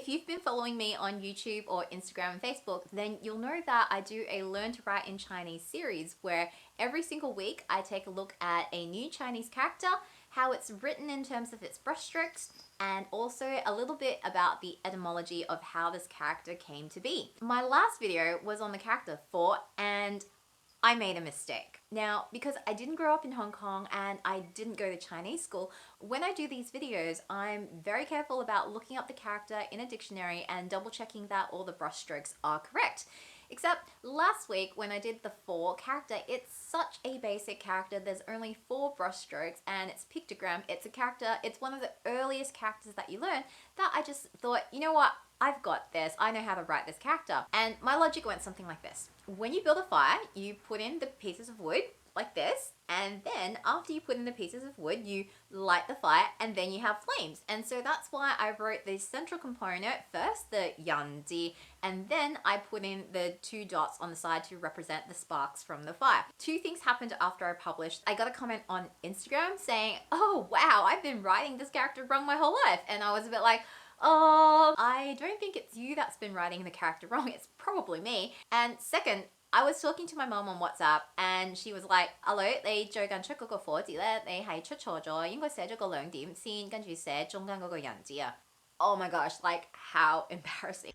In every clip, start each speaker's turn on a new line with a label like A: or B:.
A: If you've been following me on YouTube or Instagram and Facebook, then you'll know that I do a Learn to Write in Chinese series where every single week I take a look at a new Chinese character, how it's written in terms of its brushstrokes, and also a little bit about the etymology of how this character came to be. My last video was on the character for, and I made a mistake. Now, because I didn't grow up in Hong Kong and I didn't go to Chinese school, when I do these videos, I'm very careful about looking up the character in a dictionary and double checking that all the brushstrokes are correct. Except last week when I did the for character, it's such a basic character. There's only 4 brushstrokes and it's pictogram. It's a character, it's one of the earliest characters that you learn that I just thought, you know what? I've got this. I know how to write this character. And my logic went something like this. When you build a fire, you put in the pieces of wood like this, and then after you put in the pieces of wood, you light the fire, and then you have flames. And so that's why I wrote the central component first, the yanji, and then I put in the 2 dots on the side to represent the sparks from the fire. 2 things happened after I published. I got a comment on Instagram saying, oh wow, I've been writing this character wrong my whole life. And I was a bit like, oh, I don't think it's you that's been writing the character wrong. It's probably me. And second, I was talking to my mom on WhatsApp and she was like, 阿女，你最近出嗰個課字呢，你係出錯咗，應該寫咗個兩點先，跟住寫中間嗰個人字啊。Oh my gosh, like how embarrassing.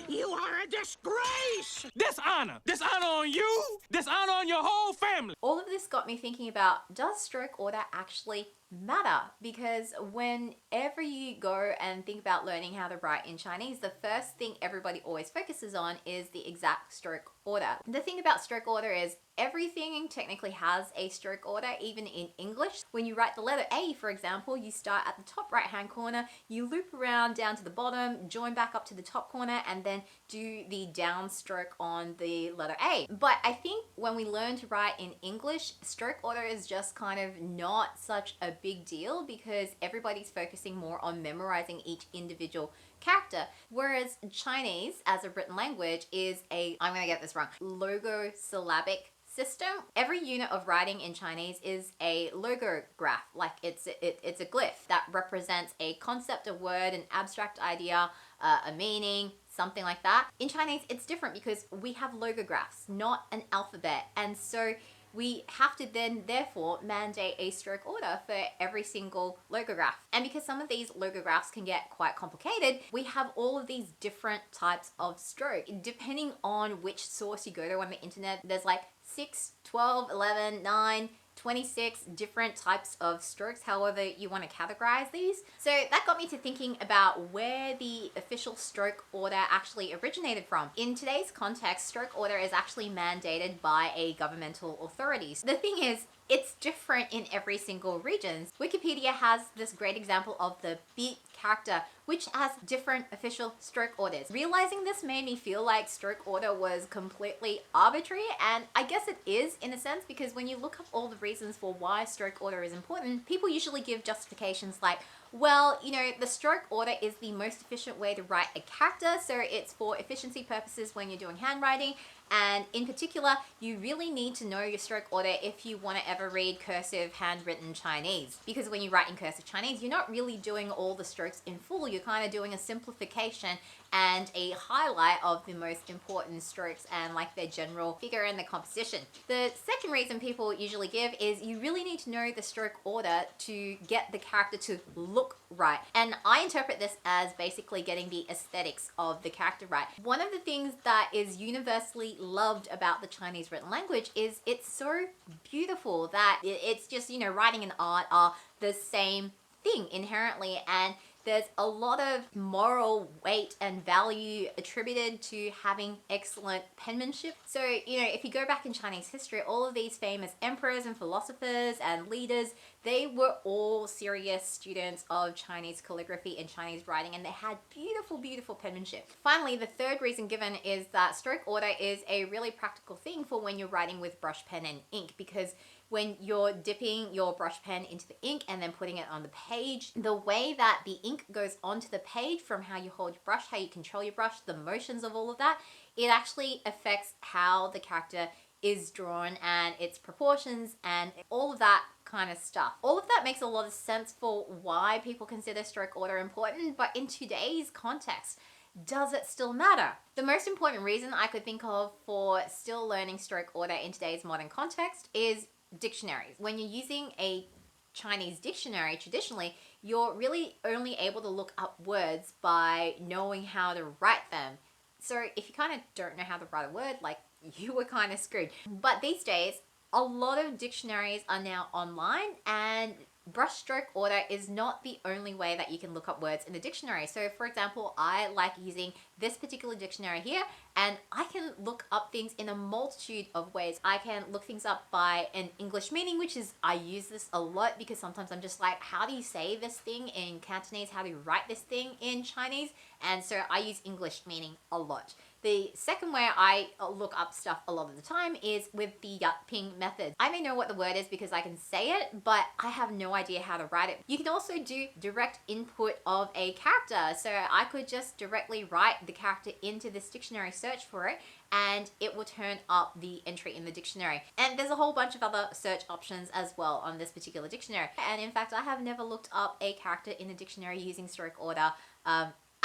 B: You are a disgrace! Dishonor! Dishonor on you! Dishonor on your whole family!
A: All of this got me thinking about, does stroke order actually matter? Because whenever you go and think about learning how to write in Chinese, the first thing everybody always focuses on is the exact stroke order. The thing about stroke order is everything technically has a stroke order, even in English. When you write the letter A, for example, you start at the top right hand corner, you loop around down to the bottom, join back up to the top corner, and then do the downstroke on the letter A. But I think when we learn to write in English, stroke order is just kind of not such a big deal because everybody's focusing more on memorizing each individual character, whereas Chinese as a written language is a, I'm gonna get this wrong, logosyllabic system. Every unit of writing in Chinese is a logograph, like it's a glyph that represents a concept, a word, an abstract idea, a meaning, something like that. In Chinese, it's different because we have logographs, not an alphabet, and so we have to then therefore mandate a stroke order for every single logograph. And because some of these logographs can get quite complicated, we have all of these different types of stroke. Depending on which source you go to on the internet, there's like 6, 12, 11, 9, 26 different types of strokes, however you want to categorize these. So that got me to thinking about where the official stroke order actually originated from. In today's context, stroke order is actually mandated by a governmental authorities. The thing is, it's different in every single region. Wikipedia has this great example of the beat character, which has different official stroke orders. Realizing this made me feel like stroke order was completely arbitrary, and I guess it is in a sense, because when you look up all the reasons for why stroke order is important, people usually give justifications like, well, you know, the stroke order is the most efficient way to write a character, so it's for efficiency purposes when you're doing handwriting, and in particular, you really need to know your stroke order if you want to ever read cursive handwritten Chinese. Because when you write in cursive Chinese, you're not really doing all the strokes in full, you're kind of doing a simplification and a highlight of the most important strokes and like their general figure and the composition. The second reason people usually give is you really need to know the stroke order to get the character to look right. And I interpret this as basically getting the aesthetics of the character right. One of the things that is universally loved about the Chinese written language is it's so beautiful that it's just, you know, writing and art are the same thing inherently, and there's a lot of moral weight and value attributed to having excellent penmanship. So, you know, if you go back in Chinese history, all of these famous emperors and philosophers and leaders, they were all serious students of Chinese calligraphy and Chinese writing, and they had beautiful, beautiful penmanship. Finally, the third reason given is that stroke order is a really practical thing for when you're writing with brush pen and ink, because when you're dipping your brush pen into the ink and then putting it on the page, the way that the ink goes onto the page from how you hold your brush, how you control your brush, the motions of all of that, it actually affects how the character is drawn and its proportions, and all of that kind of stuff. All of that makes a lot of sense for why people consider stroke order important, but in today's context, does it still matter? The most important reason I could think of for still learning stroke order in today's modern context is dictionaries. When you're using a Chinese dictionary, traditionally, you're really only able to look up words by knowing how to write them. So if you kind of don't know how to write a word, like, you were kind of screwed. But these days, a lot of dictionaries are now online, and brushstroke order is not the only way that you can look up words in a dictionary. So for example, I like using this particular dictionary here, and I can look up things in a multitude of ways. I can look things up by an English meaning, which is, I use this a lot because sometimes I'm just like, how do you say this thing in Cantonese? How do you write this thing in Chinese? And so I use English meaning a lot. The second way I look up stuff a lot of the time is with the Yaping method. I may know what the word is because I can say it, but I have no idea how to write it. You can also do direct input of a character. So I could just directly write the character into this dictionary, search for it, and it will turn up the entry in the dictionary. And there's a whole bunch of other search options as well on this particular dictionary. And in fact, I have never looked up a character in a dictionary using stroke order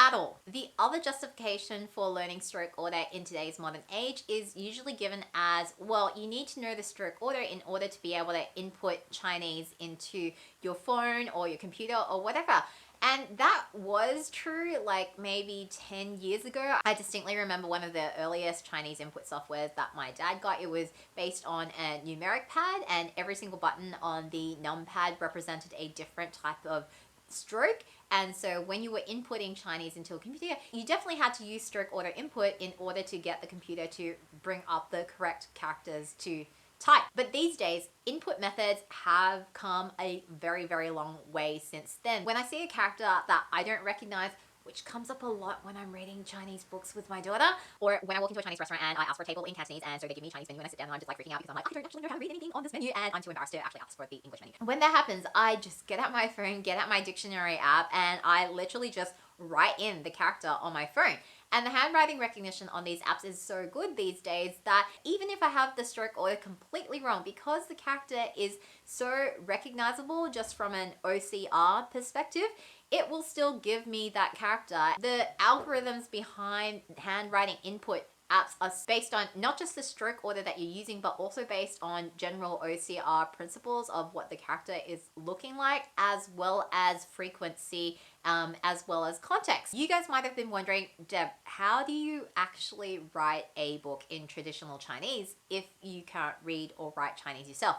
A: at all. The other justification for learning stroke order in today's modern age is usually given as, well, you need to know the stroke order in order to be able to input Chinese into your phone or your computer or whatever. And that was true like maybe 10 years ago. I distinctly remember one of the earliest Chinese input softwares that my dad got. It was based on a numeric pad, and every single button on the numpad represented a different type of stroke. And so when you were inputting Chinese into a computer, you definitely had to use stroke order input in order to get the computer to bring up the correct characters to type. But these days, input methods have come a very, very long way since then. When I see a character that I don't recognize, which comes up a lot when I'm reading Chinese books with my daughter, or when I walk into a Chinese restaurant and I ask for a table in Cantonese, and so they give me a Chinese menu and I sit down and I'm just like freaking out because I'm like, I don't actually know how to read anything on this menu, and I'm too embarrassed to actually ask for the English menu. When that happens, I just get out my phone, get out my dictionary app, and I literally just write in the character on my phone. And the handwriting recognition on these apps is so good these days that even if I have the stroke order completely wrong, because the character is so recognizable just from an OCR perspective, it will still give me that character. The algorithms behind handwriting input apps are based on not just the stroke order that you're using, but also based on general OCR principles of what the character is looking like, as well as frequency, as well as context. You guys might have been wondering, Deb, how do you actually write a book in traditional Chinese if you can't read or write Chinese yourself?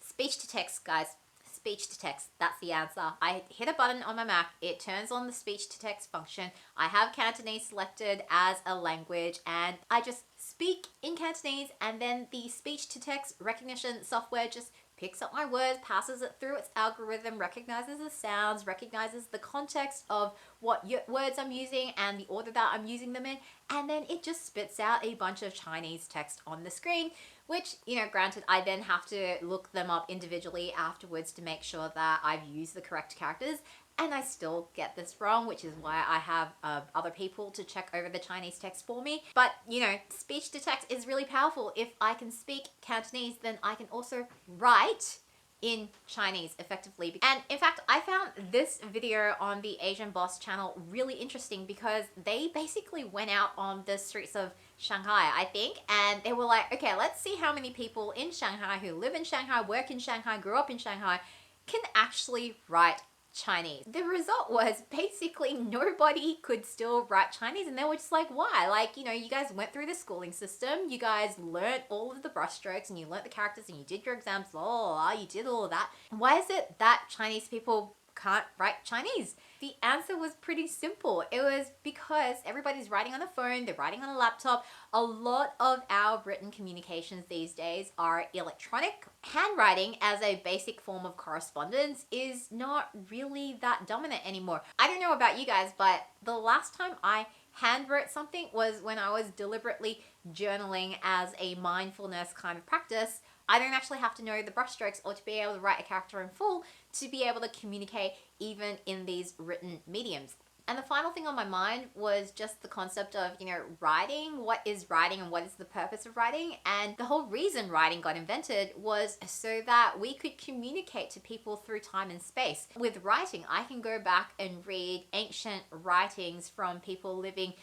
A: Speech to text, guys. Speech to text, that's the answer. I hit a button on my Mac, it turns on the speech to text function. I have Cantonese selected as a language, and I just speak in Cantonese, and then the speech to text recognition software just picks up my words, passes it through its algorithm, recognizes the sounds, recognizes the context of what words I'm using and the order that I'm using them in, and then it just spits out a bunch of Chinese text on the screen, which, you know, granted, I then have to look them up individually afterwards to make sure that I've used the correct characters, and I still get this wrong, which is why I have other people to check over the Chinese text for me. But, you know, speech to text is really powerful. If I can speak Cantonese, then I can also write in Chinese effectively. And in fact, I found this video on the Asian Boss channel really interesting because they basically went out on the streets of Shanghai, I think, and they were like, okay, let's see how many people in Shanghai who live in Shanghai, work in Shanghai, grew up in Shanghai, can actually write Chinese. The result was basically nobody could still write Chinese, and they were just like, why? Like, you know, you guys went through the schooling system, you guys learned all of the brushstrokes, and you learnt the characters, and you did your exams, you did all of that. Why is it that Chinese people can't write Chinese? The answer was pretty simple. It was because everybody's writing on a phone, they're writing on a laptop. A lot of our written communications these days are electronic. Handwriting as a basic form of correspondence is not really that dominant anymore. I don't know about you guys, but the last time I handwrote something was when I was deliberately journaling as a mindfulness kind of practice. I don't actually have to know the brushstrokes or to be able to write a character in full to be able to communicate even in these written mediums. And the final thing on my mind was just the concept of, writing. What is writing and what is the purpose of writing? And the whole reason writing got invented was so that we could communicate to people through time and space. With writing, I can go back and read ancient writings from people living,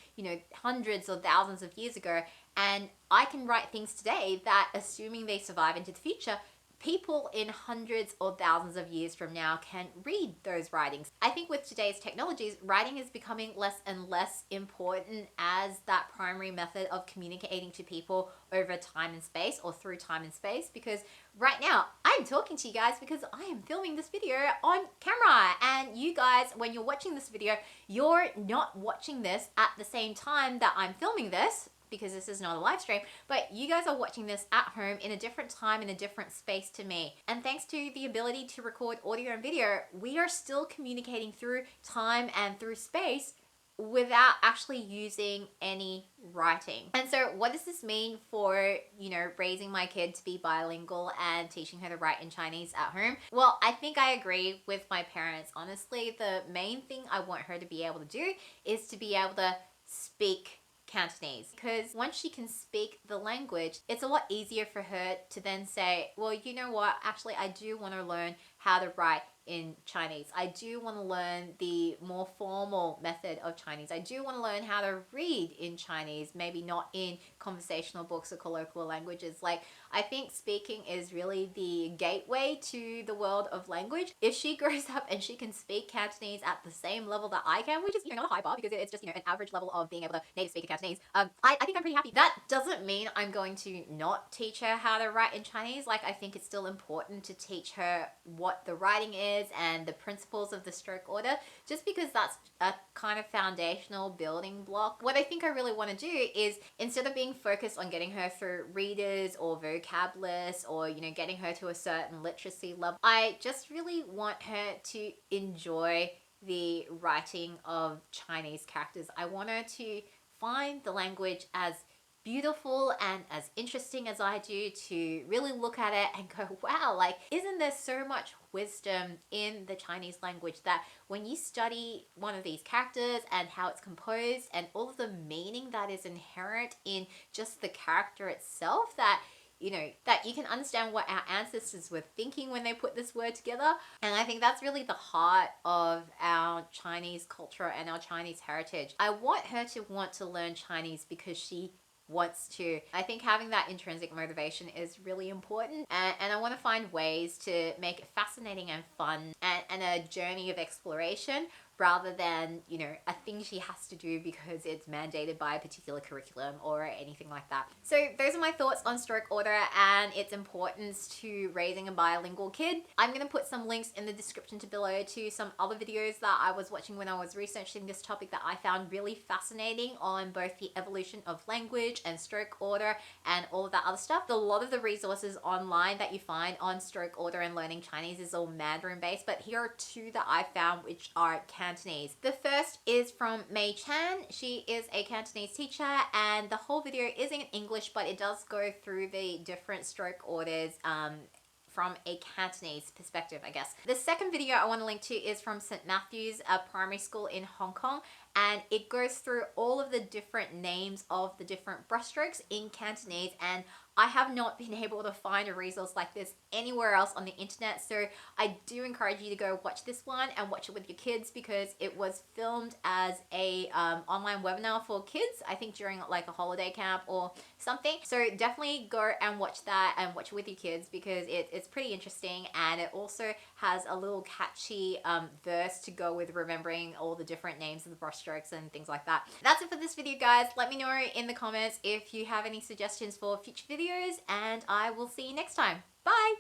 A: hundreds or thousands of years ago, and I can write things today that, assuming they survive into the future, people in hundreds or thousands of years from now can read those writings. I think with today's technologies, writing is becoming less and less important as that primary method of communicating to people over time and space, or through time and space, because right now I'm talking to you guys because I am filming this video on camera, and you guys, when you're watching this video, you're not watching this at the same time that I'm filming this, because this is not a live stream, but you guys are watching this at home in a different time, in a different space to me. And thanks to the ability to record audio and video, we are still communicating through time and through space without actually using any writing. And so what does this mean for, raising my kid to be bilingual and teaching her to write in Chinese at home? Well, I think I agree with my parents. Honestly, the main thing I want her to be able to do is to be able to speak Cantonese, because once she can speak the language, it's a lot easier for her to then say, well, you know what, actually I do want to learn how to write in Chinese. I do want to learn the more formal method of Chinese. I do want to learn how to read in Chinese, maybe not in conversational books or colloquial languages. Like, I think speaking is really the gateway to the world of language. If she grows up and she can speak Cantonese at the same level that I can, which is, not a high bar, because it's just, an average level of being able to native speak Cantonese, I think I'm pretty happy. That doesn't mean I'm going to not teach her how to write in Chinese. Like, I think it's still important to teach her what the writing is and the principles of the stroke order, just because that's a kind of foundational building block. What I think I really want to do is, instead of being focused on getting her through readers or vocab lists, or getting her to a certain literacy level, I just really want her to enjoy the writing of Chinese characters. I want her to find the language as beautiful and as interesting as I do, to really look at it and go, wow, like, isn't there so much wisdom in the Chinese language that when you study one of these characters and how it's composed and all of the meaning that is inherent in just the character itself, that that you can understand what our ancestors were thinking when they put this word together. And I think that's really the heart of our Chinese culture and our Chinese heritage. I want her to want to learn Chinese because she wants to. I think having that intrinsic motivation is really important, and I want to find ways to make it fascinating and fun, and a journey of exploration, rather than, a thing she has to do because it's mandated by a particular curriculum or anything like that. So those are my thoughts on stroke order and its importance to raising a bilingual kid. I'm going to put some links in the description below to some other videos that I was watching when I was researching this topic that I found really fascinating, on both the evolution of language and stroke order and all of that other stuff. A lot of the resources online that you find on stroke order and learning Chinese is all Mandarin based, but here are two that I found which are Cantonese. The first is from Mei Chan. She is a Cantonese teacher, and the whole video is in English, but it does go through the different stroke orders from a Cantonese perspective, I guess. The second video I want to link to is from St. Matthew's, a primary school in Hong Kong, and it goes through all of the different names of the different brushstrokes in Cantonese, and I have not been able to find a resource like this anywhere else on the internet, so I do encourage you to go watch this one and watch it with your kids, because it was filmed as a online webinar for kids, I think during like a holiday camp or something. So definitely go and watch that and watch it with your kids, because it's pretty interesting, and it also has a little catchy verse to go with remembering all the different names of the brushstrokes and things like that. That's it for this video, guys. Let me know in the comments if you have any suggestions for future videos, and I will see you next time. Bye!